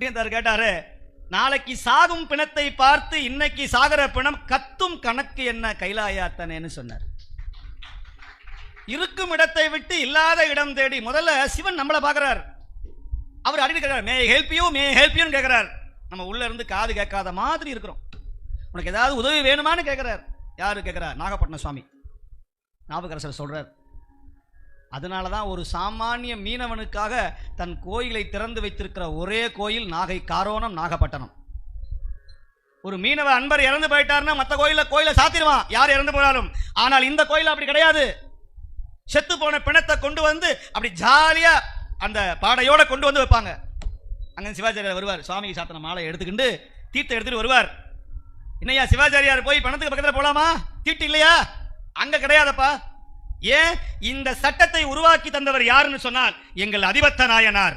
பட்டினத்தார் கேட்டாரு, நாளைக்கு சாகும் பிணத்தை பார்த்து இன்னைக்கு சாகர பிணம் கத்தும் கணக்கு என்ன கைலாயாத்தனேன்னு சொன்னார். இருக்கும் இடத்தை விட்டு இல்லாத இடம் தேடி. முதல்ல சிவன் நம்மளை பார்க்கிறார். அவர் அடிக்கடி கேட்கிறார், மே ஹெல்ப் யூன்னு கேட்கிறார். நம்ம உள்ள இருந்து காது கேட்காத மாதிரி இருக்கிறோம். உனக்கு ஏதாவது உதவி வேணுமான்னு கேட்கிறார். யாரு கேட்கிறார்? நாகப்பட்டினம் சுவாமி நாவுக்கரசர் சொல்றார். அதனால தான் ஒரு சாமானிய மீனவனுக்காக தன் கோயிலை திறந்து வைத்திருக்கிற ஒரே கோயில் நாகை காரோணம் நாகப்பட்டினம். ஒரு மீனவ அன்பர் இறந்து போயிட்டார்னா மற்ற கோயிலை சாத்திடுவான், யார் இறந்து போனாலும். ஆனால் இந்த கோயில் அப்படி கிடையாது. செத்து போன பிணத்தை கொண்டு வந்து அப்படி ஜாலியா அந்த பாடையோட கொண்டு வந்து வைப்பாங்க. அங்கே சிவாச்சாரியார் வருவார், சுவாமிக்கு சாத்தன மாலை எடுத்துக்கிண்டு தீர்த்தம் எடுத்துட்டு வருவார். என்னையா சிவாச்சாரியார் போய் பணத்துக்கு பக்கத்தில் போலாமா? தீட்டு இல்லையா? அங்க கிடையாதப்பா. ஏன்? இந்த சட்டத்தை உருவாக்கி தந்தவர் யாருன்னு சொன்னால் எங்கள் அதிபத்த நாயனார்.